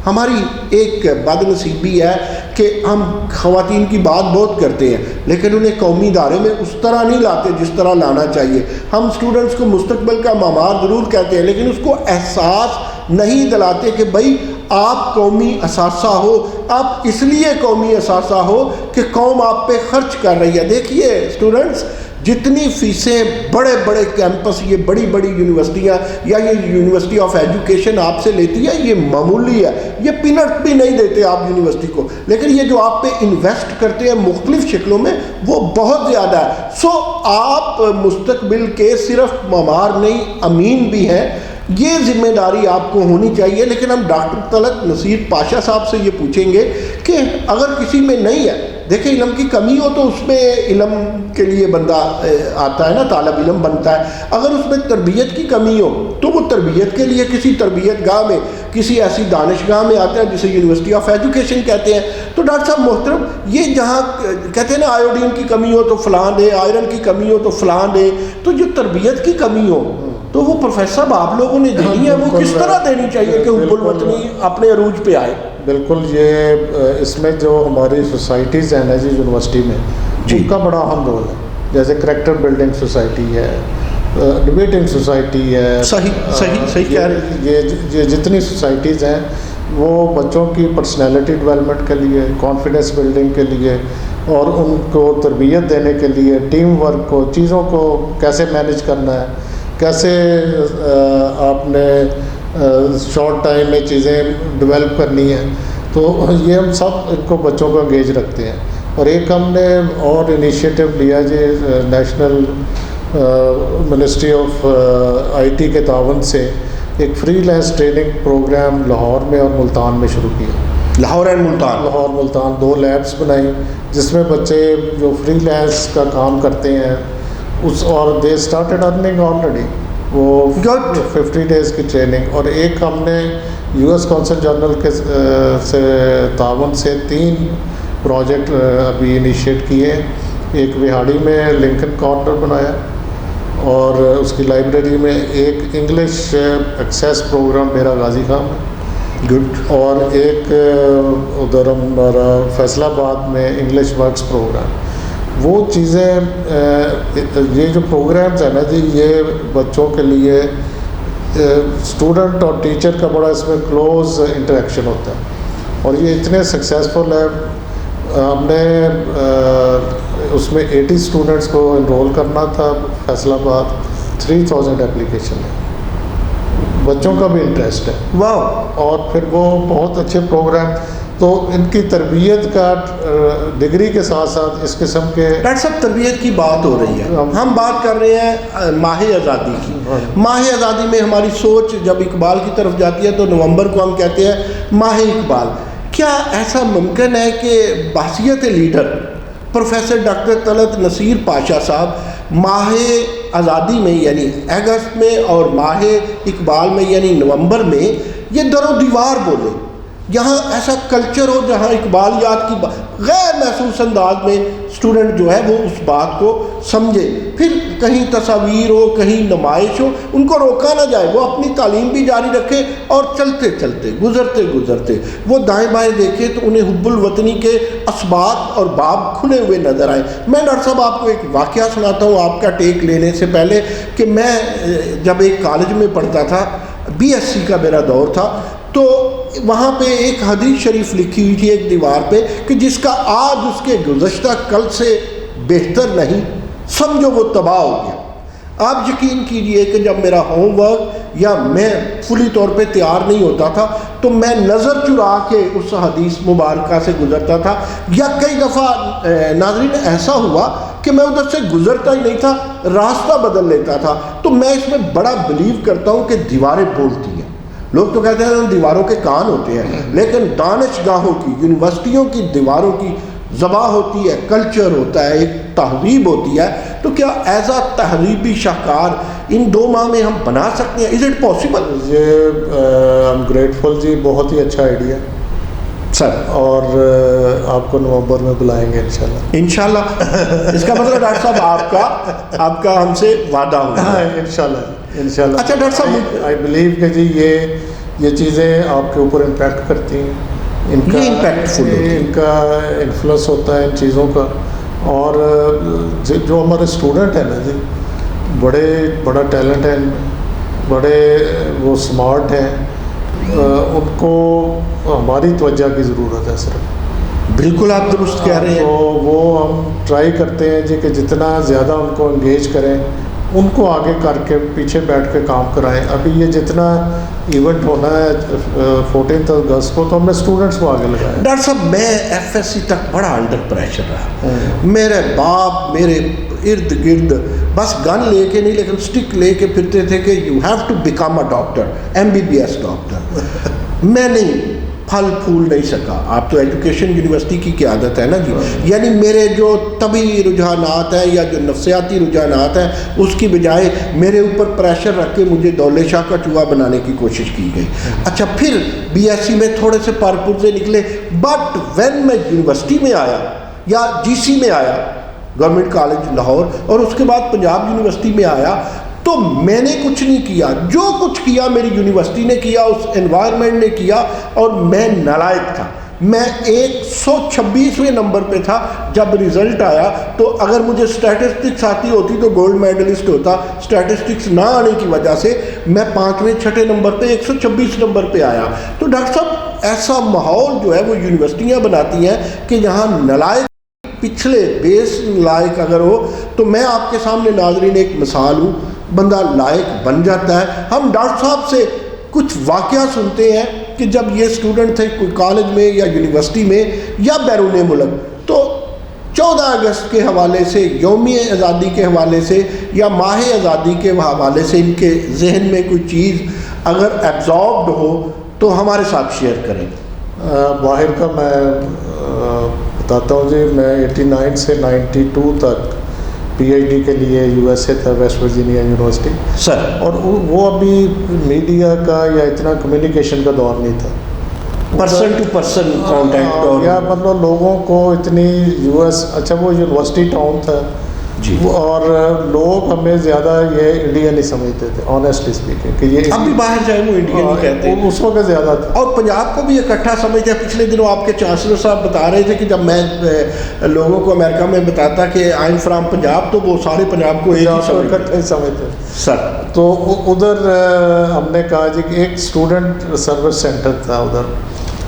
ہماری ایک بد نصیبی ہے کہ ہم خواتین کی بات بہت کرتے ہیں لیکن انہیں قومی ادارے میں اس طرح نہیں لاتے جس طرح لانا چاہیے. ہم اسٹوڈنٹس کو مستقبل کا معمار ضرور کہتے ہیں لیکن اس کو احساس نہیں دلاتے کہ بھائی آپ قومی اثاثہ ہو. آپ اس لیے قومی اثاثہ ہو کہ قوم آپ پہ خرچ کر رہی ہے. دیکھیے اسٹوڈنٹس، جتنی فیسیں بڑے بڑے کیمپس، یہ بڑی بڑی یونیورسٹیاں یا یہ یونیورسٹی آف ایجوکیشن آپ سے لیتی ہے، یہ معمولی ہے. یہ پینٹ بھی نہیں دیتے آپ یونیورسٹی کو، لیکن یہ جو آپ پہ انویسٹ کرتے ہیں مختلف شکلوں میں وہ بہت زیادہ ہے. سو آپ مستقبل کے صرف معمار نہیں، امین بھی ہیں. یہ ذمہ داری آپ کو ہونی چاہیے. لیکن ہم ڈاکٹر طلعت نصیر پاشا صاحب سے یہ پوچھیں گے کہ اگر کسی میں نہیں ہے، دیکھیں علم کی کمی ہو تو اس میں علم کے لیے بندہ آتا ہے نا، طالب علم بنتا ہے. اگر اس میں تربیت کی کمی ہو تو وہ تربیت کے لیے کسی تربیت گاہ میں، کسی ایسی دانشگاہ میں آتے ہیں جسے یونیورسٹی آف ایجوکیشن کہتے ہیں. تو ڈاکٹر صاحب محترم، یہ جہاں کہتے ہیں نا آیوڈین کی کمی ہو تو فلاں دے، آئرن کی کمی ہو تو فلاں دے، تو جو تربیت کی کمی ہو تو وہ پروفیسر صاحب آپ لوگوں نے دینی ہے. وہ کس طرح دینی چاہیے کہ حب الوطنی اپنے عروج پہ آئے؟ بالکل، یہ اس میں جو ہماری سوسائٹیز ہیں نا جی یونیورسٹی میں، ان کا بڑا اہم رول ہے. جیسے کریکٹر بلڈنگ سوسائٹی ہے، ڈبیٹنگ سوسائٹی ہے. صحیح کہہ رہے ہیں. یہ جتنی سوسائٹیز ہیں وہ بچوں کی پرسنالٹی ڈیولپمنٹ کے لیے، کانفیڈنس بلڈنگ کے لیے، اور ان کو تربیت دینے کے لیے، ٹیم ورک کو، چیزوں کو کیسے مینیج کرنا ہے، کیسے آپ نے شارٹ ٹائم میں چیزیں ڈیولپ کرنی ہیں. تو یہ ہم سب ان کو بچوں کو انگیج رکھتے ہیں. اور ایک ہم نے اور انیشیٹو لیا جی national ministry of I T کے تعاون سے ایک freelance training program Lahore میں اور ملتان میں شروع کیا. لاہور ملتان 2 لیبس بنائی جس میں بچے جو فری لینس کا کام کرتے ہیں اور دے اسٹارٹیڈ ارننگ آلریڈی. وہ 50 ڈیز کی ٹریننگ. اور ایک ہم نے یو ایس کونسل جنرل کے سے تعاون سے 3 پروجیکٹ ابھی انیشیٹ کیے. ایک وہاڑی میں لنکن کارنر بنایا، اور اس کی لائبریری میں ایک انگلش ایکسیس پروگرام میرا غازی خان میں، گڈ. اور ایک ادھر ہمارا فیصلہ آباد میں انگلش ورکس پروگرام. وہ چیزیں یہ جو پروگرامز ہیں نا جی، یہ بچوں کے لیے اسٹوڈنٹ اور ٹیچر کا بڑا اس میں کلوز انٹریکشن ہوتا ہے. اور یہ اتنے سکسیزفل ہے. ہم نے اس میں 80 اسٹوڈنٹس کو انرول کرنا تھا فیصلہ آباد. 3000 اپلیکیشن ہے. بچوں کا بھی انٹرسٹ ہے. واو. اور پھر وہ بہت اچھے پروگرام. تو ان کی تربیت کا ڈگری کے ساتھ ساتھ اس قسم کے ڈاکٹر صاحب تربیت کی بات ہو رہی ہے، ہم بات کر رہے ہیں ماہ آزادی کی. ماہ آزادی میں ہماری سوچ جب اقبال کی طرف جاتی ہے تو نومبر کو ہم کہتے ہیں ماہ اقبال. کیا ایسا ممکن ہے کہ بحیثیت leader professor doctor Talat Naseer Pasha Sahab ماہ آزادی میں یعنی اگست میں اور ماہ اقبال میں یعنی نومبر میں یہ در و دیوار بولے، یہاں ایسا کلچر ہو جہاں اقبالیات کی غیر محسوس انداز میں اسٹوڈنٹ جو ہے وہ اس بات کو سمجھے، پھر کہیں تصاویر ہو کہیں نمائش ہو ان کو روکا نہ جائے، وہ اپنی تعلیم بھی جاری رکھے اور چلتے چلتے گزرتے وہ دائیں بائیں دیکھے تو انہیں حب الوطنی کے اسباق اور باب کھلے ہوئے نظر آئے. میں ڈاکٹر صاحب آپ کو ایک واقعہ سناتا ہوں آپ کا ٹیک لینے سے پہلے کہ میں جب ایک کالج میں پڑھتا تھا، BSc کا میرا دور تھا، تو وہاں پہ ایک حدیث شریف لکھی ہوئی تھی ایک دیوار پہ کہ جس کا آج اس کے گزشتہ کل سے بہتر نہیں، سمجھو وہ تباہ ہو گیا. آپ یقین کیجئے کہ جب میرا ہوم ورک یا میں فلی طور پہ تیار نہیں ہوتا تھا تو میں نظر چرا کے اس حدیث مبارکہ سے گزرتا تھا، یا کئی دفعہ ناظرین ایسا ہوا کہ میں ادھر سے گزرتا ہی نہیں تھا، راستہ بدل لیتا تھا. تو میں اس میں بڑا بلیو کرتا ہوں کہ دیواریں بولتی ہیں. لوگ تو کہتے ہیں ان دیواروں کے کان ہوتے ہیں، لیکن دانشگاہوں کی یونیورسٹیوں کی دیواروں کی زبان ہوتی ہے، کلچر ہوتا ہے، ایک تہذیب ہوتی ہے. تو کیا ایسا تہذیبی شاہکار ان 2 ماہ میں ہم بنا سکتے ہیں؟ Is it possible? یہ آئی ایم گریٹفل جی، بہت ہی اچھا آئیڈیا سر، اور آپ کو نومبر میں بلائیں گے انشاءاللہ. اس کا مطلب ڈاکٹر صاحب آپ کا ہم سے وعدہ ہوگا. انشاءاللہ. اچھا ڈاکٹر صاحب، آئی بلیو کہ جی یہ چیزیں آپ کے اوپر امپیکٹ کرتی ہیں، ان کا انفلوئنس ہوتا ہے ان چیزوں کا. اور جو ہمارے اسٹوڈنٹ ہیں نا جی، بڑا ٹیلنٹ ہے، بڑے وہ اسمارٹ ہیں، ان کو ہماری توجہ کی ضرورت ہے صرف. بالکل آپ درست کہہ رہے ہیں. تو وہ ہم ٹرائی کرتے ہیں جی کہ جتنا زیادہ ان کو انگیج کریں، ان کو آگے کر کے پیچھے بیٹھ کے کام کرائیں. ابھی یہ جتنا ایونٹ ہونا ہے 14 اگست کو، تو ہم نے اسٹوڈنٹس کو آگے لگایا. ڈاکٹر صاحب میں FSC تک بڑا انڈر پریشر رہا. میرے باپ میرے ارد گرد بس گن لے کے نہیں لیکن سٹک لے کے پھرتے تھے کہ you have to become a doctor, MBBS doctor. میں نہیں پھل پھول نہیں سکا. آپ تو ایجوکیشن یونیورسٹی کی قیادت ہے نا جی، یعنی میرے جو طبی رجحانات ہیں یا جو نفسیاتی رجحانات ہیں اس کی بجائے میرے اوپر پریشر رکھ کے مجھے دولے شاہ کا چوہا بنانے کی کوشش کی گئی. اچھا پھر BSc میں تھوڑے سے پرپرزے نکلے، بٹ وین میں یونیورسٹی میں آیا یا GC میں آیا، گورنمنٹ کالج لاہور، اور اس کے بعد پنجاب یونیورسٹی میں آیا، تو میں نے کچھ نہیں کیا. جو کچھ کیا میری یونیورسٹی نے کیا، اس انوائرمنٹ نے کیا، اور میں نالائق تھا. میں 126ویں نمبر پہ تھا جب رزلٹ آیا. تو اگر مجھے اسٹیٹسٹکس آتی ہوتی تو گولڈ میڈلسٹ ہوتا. اسٹیٹسٹکس نہ آنے کی وجہ سے میں 5ویں 6 نمبر پہ 126 نمبر پہ آیا. تو ڈاکٹر صاحب ایسا ماحول جو ہے وہ یونیورسٹیاں بناتی ہیں کہ یہاں نالائق پچھلے بیس لائق اگر ہو تو میں آپ کے سامنے ناظرین ایک مثال ہوں، بندہ لائق بن جاتا ہے. ہم ڈاکٹر صاحب سے کچھ واقعہ سنتے ہیں کہ جب یہ اسٹوڈنٹ تھے کوئی کالج میں یا یونیورسٹی میں یا بیرون ملک، تو 14 اگست کے حوالے سے، یوم آزادی کے حوالے سے یا ماہ آزادی کے حوالے سے ان کے ذہن میں کوئی چیز اگر ایبزاربڈ ہو تو ہمارے ساتھ شیئر کریں. باہر کا میں بتاتا ہوں جی. میں 89 سے 92 تک PhD کے لیے USA تھا، ویسٹ ورجینیا یونیورسٹی سر. اور وہ ابھی میڈیا کا یا اتنا کمیونیکیشن کا دور نہیں تھا، پرسن ٹو پرسن کانٹیکٹ، یا مطلب لوگوں کو اتنی US اچھا وہ یونیورسٹی ٹاؤن تھا جی، اور لوگ ہمیں زیادہ یہ انڈین ہی سمجھتے تھے، آنیسٹلی اسپیکنگ، کہ یہ اب بھی باہر جائیں وہ انڈین ہی کہتے ہیں. اس وقت زیادہ تھا. اور پنجاب کو بھی اکٹھا سمجھتے ہیں. پچھلے دنوں آپ کے چانسلر صاحب بتا رہے تھے کہ جب میں لوگوں کو امریکہ میں بتاتا کہ آئی ایم فرام پنجاب تو وہ سارے پنجاب کو ایک ہی سمجھتے سر. تو ادھر ہم نے کہا جی کہ ایک اسٹوڈنٹ سروس سینٹر تھا ادھر.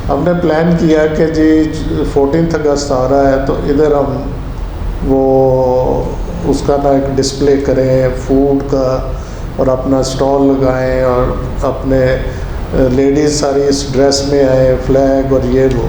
ہم نے پلان کیا کہ جی 14 اگست آ رہا ہے تو ادھر ہم وہ اس کا نا ایک ڈسپلے کریں فوڈ کا، اور اپنا اسٹال لگائیں، اور اپنے لیڈیز ساری اس ڈریس میں آئیں، فلیگ اور یہ وہ.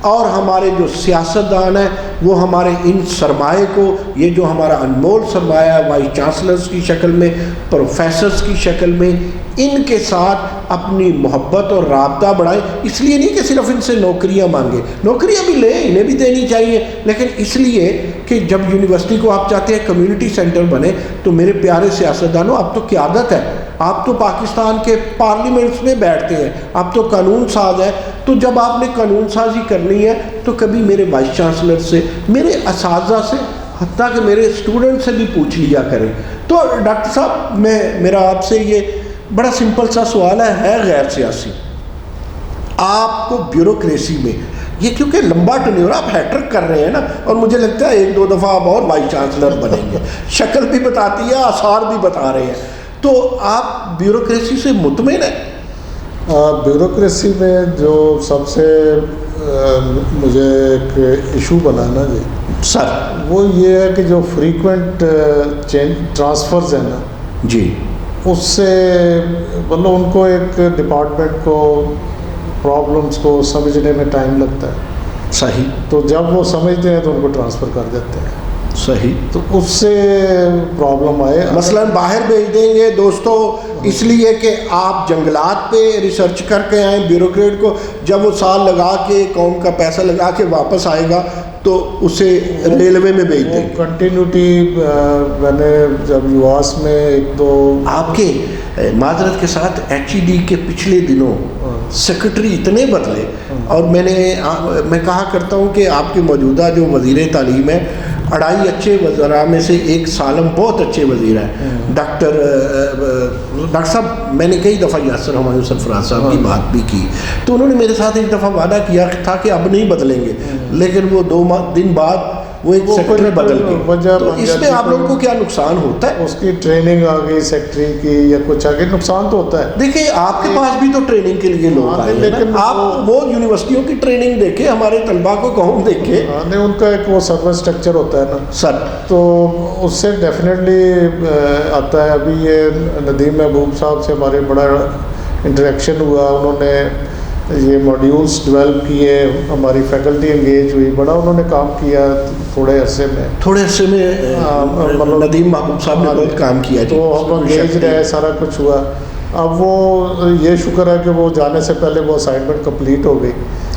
اور ہمارے جو سیاستدان ہیں وہ ہمارے ان سرمایے کو، یہ جو ہمارا انمول سرمایہ ہے وائس چانسلرز کی شکل میں، پروفیسرز کی شکل میں، ان کے ساتھ اپنی محبت اور رابطہ بڑھائیں. اس لیے نہیں کہ صرف ان سے نوکریاں مانگیں، نوکریاں بھی لیں، انہیں بھی دینی چاہیے، لیکن اس لیے کہ جب یونیورسٹی کو آپ چاہتے ہیں کمیونٹی سینٹر بنے، تو میرے پیارے سیاستدانوں، اب تو قیادت ہے، آپ تو پاکستان کے پارلیمنٹس میں بیٹھتے ہیں، آپ تو قانون ساز ہیں. تو جب آپ نے قانون سازی کرنی ہے تو کبھی میرے وائس چانسلر سے، میرے اساتذہ سے، حتیٰ کہ میرے اسٹوڈنٹ سے بھی پوچھ لیا کریں. تو ڈاکٹر صاحب، میرا آپ سے یہ بڑا سمپل سا سوال ہے غیر سیاسی. آپ کو بیوروکریسی میں یہ کیونکہ لمبا ٹنیور آپ ہیٹرک کر رہے ہیں نا، اور مجھے لگتا ہے 1-2 دفعہ آپ اور وائس چانسلر بنیں گے، شکل بھی بتاتی ہے، آثار بھی بتا رہے ہیں. تو آپ بیوروکریسی سے مطمئن ہیں؟ بیوروکریسی میں جو سب سے مجھے ایک ایشو بنا نا جی سر، وہ یہ ہے کہ جو فریکوینٹ ٹرانسفرز ہیں نا جی، اس سے مطلب ان کو ایک ڈپارٹمنٹ کو پرابلمس کو سمجھنے میں ٹائم لگتا ہے. صحیح. تو جب وہ سمجھتے ہیں تو ان کو ٹرانسفر کر دیتے ہیں. صحیح. تو اس سے پرابلم آئے. مثلا باہر بھیج دیں گے دوستوں، اس لیے کہ آپ جنگلات پہ ریسرچ کر کے آئیں، بیوروکریٹ کو جب وہ سال لگا کے قوم کا پیسہ لگا کے واپس آئے گا تو اسے ریلوے میں بھیج دیں گے. کنٹینیوٹی میں نے جب یواس میں ایک تو آپ کے معذرت کے ساتھ HED کے پچھلے دنوں سیکرٹری اتنے بدلے، اور میں کہا کرتا ہوں کہ آپ کے موجودہ جو وزیر تعلیم ہے، 2.5 اچھے وزراء میں سے ایک سالم بہت اچھے وزیر ہیں. ڈاکٹر صاحب، میں نے کئی دفعہ یاسر ہمایوں سرفراز صاحب کی بات بھی کی، تو انہوں نے میرے ساتھ ایک دفعہ وعدہ کیا تھا کہ اب نہیں بدلیں گے، لیکن وہ 2 دن بعد وہ ایک سیکرٹری بدل گئی. تو اس میں آپ لوگوں کو کیا نقصان ہوتا ہے؟ اس کی ٹریننگ آ گئی سیکرٹری کی یا کچھ آگے، نقصان تو ہوتا ہے. دیکھیں، آپ کے پاس بھی تو ٹریننگ کے لیے لوگ آئے ہیں، لیکن آپ وہ یونیورسٹیوں کی ٹریننگ دیکھیں، ہمارے طلباء کو کون دیکھے. نہیں، ان کا ایک وہ سروس اسٹرکچر ہوتا ہے نا سر، تو اس سے ڈیفینیٹلی آتا ہے. ابھی یہ ندیم محبوب صاحب سے ہمارے بڑا انٹریکشن ہوا، انہوں نے یہ ماڈیولز ڈیولپ کیے، ہماری فیکلٹی انگیج ہوئی، بڑا انہوں نے کام کیا تھوڑے عرصے میں ندیم محبوب صاحب نے بہت کام کیا، تو ہم انگیج رہے، سارا کچھ ہوا. اب وہ یہ شکر ہے کہ وہ جانے سے پہلے وہ اسائنمنٹ کمپلیٹ ہو گئی.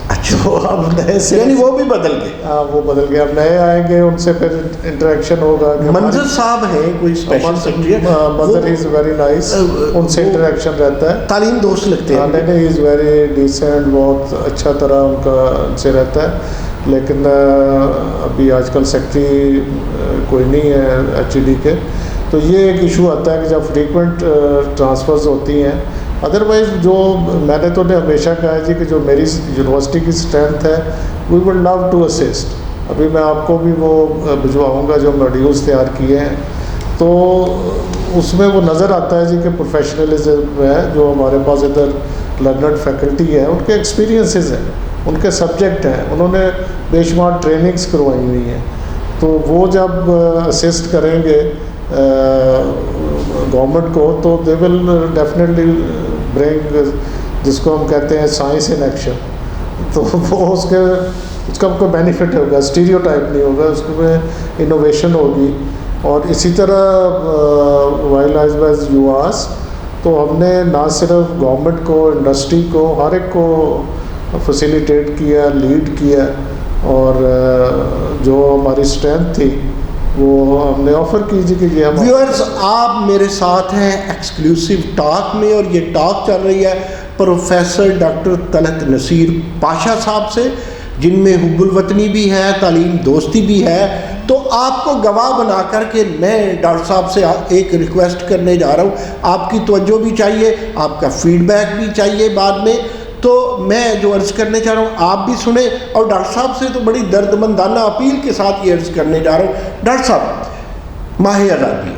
اچھا، تو اب نئے سے یعنی وہ بھی بدل گئے. وہ بدل گئے، اب نئے آئیں گے، ان سے پھر انٹریکشن ہوگا. منظر صاحب ہیں کوئی اسپیشل سیکرٹری، منظر از ویری نائس، ان سے انٹریکشن رہتا ہے، تعلیم دوست لگتے ہیں. نہیں، از ویری ڈیسنٹ، بہت اچھا طرح ان کا ان سے رہتا ہے. لیکن ابھی آج کل سیکرٹری کوئی نہیں ہے HED کے، تو یہ ایک ایشو آتا ہے کہ جب فریکوینٹ ٹرانسفرز ہوتی ہیں. ادروائز جو میں نے تو ہمیشہ کہا ہے جی کہ جو میری یونیورسٹی کی اسٹرینتھ ہے، we would love to assist. ابھی میں آپ کو بھی وہ بھجواؤں گا جو موڈیولس تیار کیے ہیں، تو اس میں وہ نظر آتا ہے جی کہ پروفیشنلزم ہے جو ہمارے پاس ادھر لرنڈ فیکلٹی ہے، ان کے ایکسپیرینسز ہیں، ان کے سبجیکٹ ہیں، انہوں نے بے شمار ٹریننگز کروائی ہوئی ہیں. تو وہ جب اسسٹ کریں گے گورنمنٹ کو، تو دے ول ڈیفینیٹلی برنگ، جس کو ہم کہتے ہیں سائنس ان ایکشن. تو وہ اس کا کوئی بینیفٹ ہوگا، اسٹیریو ٹائپ نہیں ہوگا، اس میں انوویشن ہوگی. اور اسی طرح وائلڈ لائف یواس، تو ہم نے نہ صرف گورنمنٹ کو، انڈسٹری کو، ہر ایک کو فیسیلیٹیٹ کیا، لیڈ کیا، اور جو ہماری اسٹرینتھ تھی وہ ہم نے آفر کی جی کہ یہ ہم. ویورز، آپ میرے ساتھ ہیں ایکسکلوسیو ٹاک میں، اور یہ ٹاک چل رہی ہے پروفیسر ڈاکٹر طلعت نصیر پاشا صاحب سے، جن میں حب الوطنی بھی ہے، تعلیم دوستی بھی ہے. تو آپ کو گواہ بنا کر کے میں ڈاکٹر صاحب سے ایک ریکویسٹ کرنے جا رہا ہوں. آپ کی توجہ بھی چاہیے، آپ کا فیڈ بیک بھی چاہیے بعد میں. تو میں جو عرض کرنے چاہ رہا ہوں آپ بھی سنیں، اور ڈاکٹر صاحب سے تو بڑی درد مندانہ اپیل کے ساتھ یہ عرض کرنے جا رہا ہوں. ڈاکٹر صاحب، ماہ آزادی،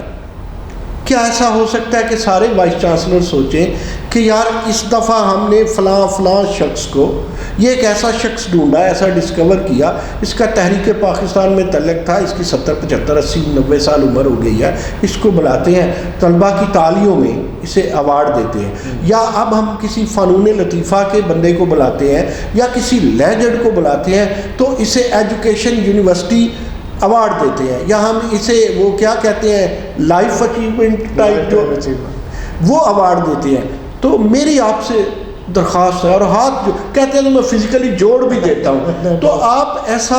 کیا ایسا ہو سکتا ہے کہ سارے وائس چانسلر سوچیں کہ یار اس دفعہ ہم نے فلاں شخص کو، یہ ایک ایسا شخص ڈھونڈا، ایسا ڈسکور کیا، اس کا تحریک پاکستان میں تعلق تھا، اس کی 70 75 80 90 سال عمر ہو گئی ہے، اس کو بلاتے ہیں طلباء کی تالیوں میں اسے ایوارڈ دیتے ہیں، یا اب ہم کسی فنون لطیفہ کے بندے کو بلاتے ہیں یا کسی لیجنڈ کو بلاتے ہیں تو اسے ایجوکیشن یونیورسٹی ایوارڈ دیتے ہیں، یا ہم اسے وہ کیا کہتے ہیں لائف اچیومنٹ ٹائپ جو وہ ایوارڈ دیتے ہیں۔ تو میری آپ سے درخواست ہے، اور ہاتھ جو کہتے ہیں تو میں فزیکلی جوڑ بھی دیتا ہوں، تو آپ ایسا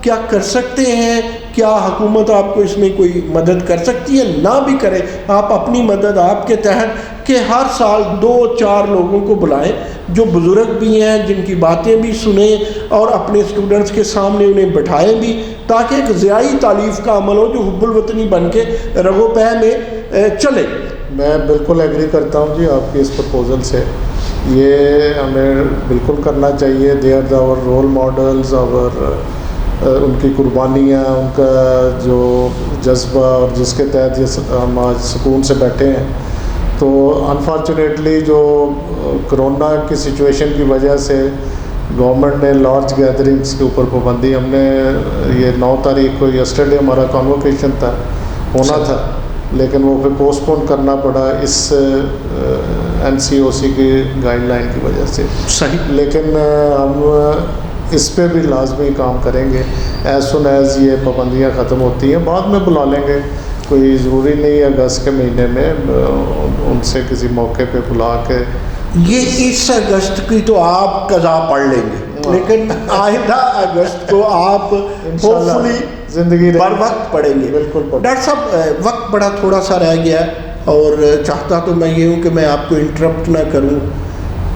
کیا کر سکتے ہیں؟ کیا حکومت آپ کو اس میں کوئی مدد کر سکتی ہے؟ نہ بھی کرے، آپ اپنی مدد آپ کے تحت کہ ہر سال 2-4 لوگوں کو بلائیں جو بزرگ بھی ہیں، جن کی باتیں بھی سنیں، اور اپنے اسٹوڈنٹس کے سامنے انہیں بٹھائیں بھی، تاکہ ایک ضیائی تالیف کا عمل ہو جو حب الوطنی بن کے رگ و پے میں چلے۔ میں بالکل ایگری کرتا ہوں جی آپ کی اس پرپوزل سے، یہ ہمیں بالکل کرنا چاہیے۔ They are our role models, اور ان کی قربانیاں، ان کا جو جذبہ، اور جس کے تحت یہ ہم آج سکون سے بیٹھے ہیں۔ تو انفارچونیٹلی جو کرونا کی سچویشن کی وجہ سے گورنمنٹ نے لارج گیدرنگس کے اوپر پابندی، ہم نے یہ 9 تاریخ کو یسٹرڈے ہمارا کانووکیشن تھا، ہونا تھا، لیکن وہ پھر پوسٹ پون کرنا پڑا اس NCOC کی گائیڈ لائن کی وجہ سے۔ صحیح، لیکن ہم اس پہ بھی لازمی کام کریں گے ایز سون ایز یہ پابندیاں ختم ہوتی ہیں۔ بعد میں بلا لیں گے، کوئی ضروری نہیں ہے اگست کے مہینے میں، ان سے کسی موقع پہ بلا کے۔ یہ اس اگست کی تو آپ قضا پڑھ لیں گے، لیکن آئندہ اگست کو آپ ہوپفلی زندگی بر وقت پڑھیں گے۔ بالکل۔ ڈاکٹر صاحب وقت بڑا تھوڑا سا رہ گیا، اور چاہتا تو میں یہ ہوں کہ میں آپ کو انٹرپٹ نہ کروں،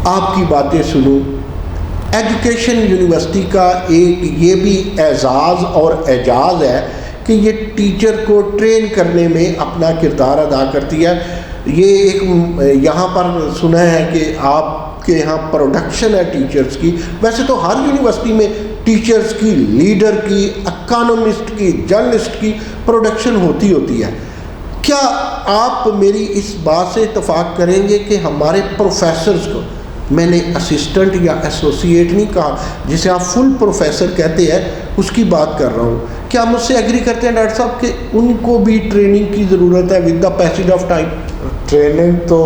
آپ کی باتیں سنوں۔ ایجوکیشن یونیورسٹی کا ایک یہ بھی اعزاز اور اعجاز ہے کہ یہ ٹیچر کو ٹرین کرنے میں اپنا کردار ادا کرتی ہے۔ یہ ایک یہاں پر سنا ہے کہ آپ کے یہاں پروڈکشن ہے ٹیچرز کی، ویسے تو ہر یونیورسٹی میں ٹیچرز کی، لیڈر کی، اکانومسٹ کی، جرنلسٹ کی پروڈکشن ہوتی ہے۔ کیا آپ میری اس بات سے اتفاق کریں گے کہ ہمارے پروفیسرز کو، میں نے اسسٹنٹ یا ایسوسیٹ نہیں کہا، جسے آپ فل پروفیسر کہتے ہیں، اس کی بات کر رہا ہوں، کیا مجھ سے ایگری کرتے ہیں ڈاکٹر صاحب کہ ان کو بھی ٹریننگ کی ضرورت ہے with the passage of time? Training تو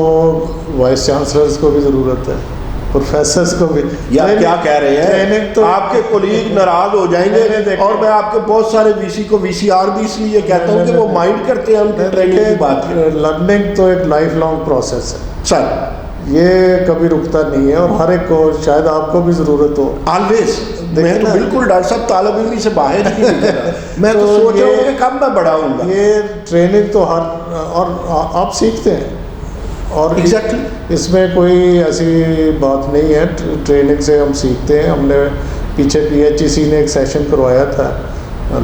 وائس چانسلرز کو بھی ضرورت ہے، پروفیسرز کو بھی۔ یا کیا کہہ رہے ہیں تو آپ کے کولیگ ناراض ہو جائیں گے، اور میں آپ کے بہت سارے VC کو VCR بھی اس لیے کہتا ہوں کہ وہ مائنڈ کرتے ہیں ان کی ٹریننگ کی بات۔ لرننگ تو ایک لائف لانگ پروسیس ہے سر، یہ کبھی رکتا نہیں ہے، اور ہر ایک کو، شاید آپ کو بھی ضرورت ہو آلویز۔ میں تو بالکل ڈاکٹر صاحب طالب علمی سے باہر ہی نہیں نکلا، میں تو سوچ رہا ہوں کہ کب میں بڑا ہوں گا۔ یہ ٹریننگ تو ہر، اور آپ سیکھتے ہیں، اور اس میں کوئی ایسی بات نہیں ہے، ٹریننگ سے ہم سیکھتے ہیں۔ ہم نے پیچھے PHEC نے ایک سیشن کروایا تھا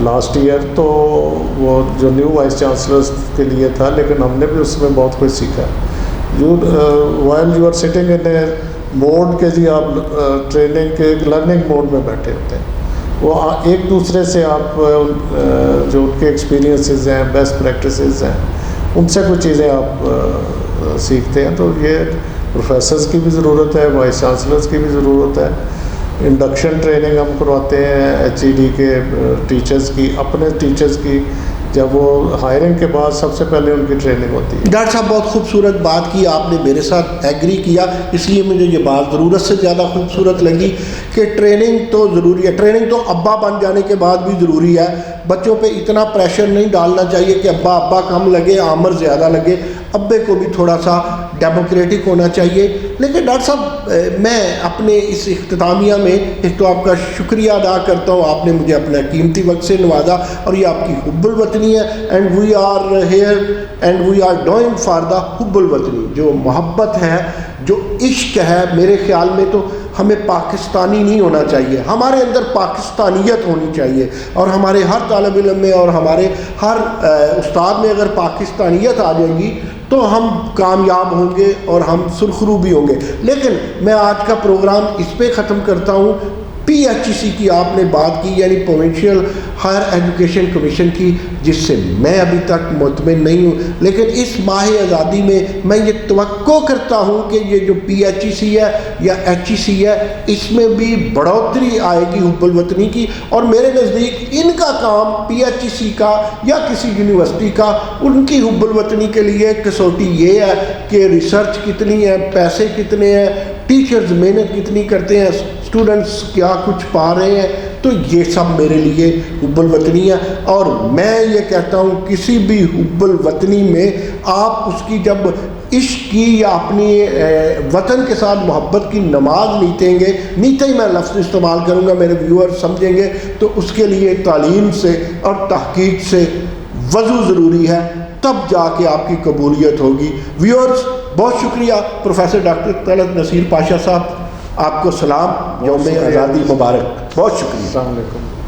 لاسٹ ایئر، تو وہ جو نیو وائس چانسلرز کے لیے تھا، لیکن ہم نے بھی اس میں بہت کچھ سیکھا۔ while you are sitting in a mood کے جی آپ ٹریننگ کے لرننگ موڈ میں بیٹھے ہوتے ہیں، وہ ایک دوسرے سے آپ جو ان کے ایکسپیرینسز ہیں، بیسٹ پریکٹسز ہیں، ان سے کچھ چیزیں آپ سیکھتے ہیں۔ تو یہ پروفیسرز کی بھی ضرورت ہے، وائس چانسلرز کی بھی ضرورت ہے۔ انڈکشن ٹریننگ ہم کرواتے ہیں HED کے ٹیچرز کی، اپنے ٹیچرز کی، جب وہ ہائرنگ کے بعد سب سے پہلے ان کی ٹریننگ ہوتی ہے۔ ڈاکٹر صاحب بہت خوبصورت بات کی آپ نے، میرے ساتھ ایگری کیا، اس لیے مجھے یہ بات ضرورت سے زیادہ خوبصورت لگی کہ ٹریننگ تو ضروری ہے۔ ٹریننگ تو ابا بن جانے کے بعد بھی ضروری ہے۔ بچوں پہ اتنا پریشر نہیں ڈالنا چاہیے کہ ابا کم لگے، عامر زیادہ لگے، ابے کو بھی تھوڑا سا ڈیموکریٹک ہونا چاہیے۔ لیکن ڈاکٹر صاحب میں اپنے اس اختتامیہ میں ایک تو آپ کا شکریہ ادا کرتا ہوں، آپ نے مجھے اپنا قیمتی وقت سے نوازا، اور یہ آپ کی حب الوطنی ہے، and we are here and we are doing for the حب الوطنی۔ جو محبت ہے، جو عشق ہے، میرے خیال میں تو ہمیں پاکستانی نہیں ہونا چاہیے، ہمارے اندر پاکستانیت ہونی چاہیے، اور ہمارے ہر طالب علم میں اور ہمارے ہر استاد میں اگر پاکستانیت آ جائے گی تو ہم کامیاب ہوں گے اور ہم سرخرو بھی ہوں گے۔ لیکن میں آج کا پروگرام اس پہ ختم کرتا ہوں PHEC کی آپ نے بات کی, یعنی پروونشل ہائر ایجوکیشن کمیشن کی, جس سے میں ابھی تک مطمئن نہیں ہوں, لیکن اس ماہ آزادی میں میں یہ توقع کرتا ہوں کہ یہ جو PHEC ہے یا HEC ہے, اس میں بھی بڑھوتری آئے گی حب الوطنی کی. اور میرے نزدیک ان کا کام PHEC کا یا کسی یونیورسٹی کا, ان کی حب الوطنی کے لیے کسوٹی یہ ہے کہ ریسرچ کتنی ہے, پیسے کتنے ہیں, ٹیچرز محنت کتنی کرتے ہیں, اسٹوڈنٹس کیا کچھ پا رہے ہیں. تو یہ سب میرے لیے حب الوطنی ہے. اور میں یہ کہتا ہوں کسی بھی حب الوطنی میں آپ اس کی جب عشق کی یا اپنی وطن کے ساتھ محبت کی نماز نیتیں گے, نیتے ہی میں لفظ استعمال کروں گا, میرے ویور سمجھیں گے, تو اس کے لیے تعلیم سے اور تحقیق سے وضو ضروری ہے, تب جا کے آپ کی قبولیت ہوگی. ویورز بہت شکریہ. پروفیسر ڈاکٹر طلعت نصیر پاشا صاحب, آپ کو سلام, یوم آزادی مبارک. بہت شکریہ. السلام علیکم.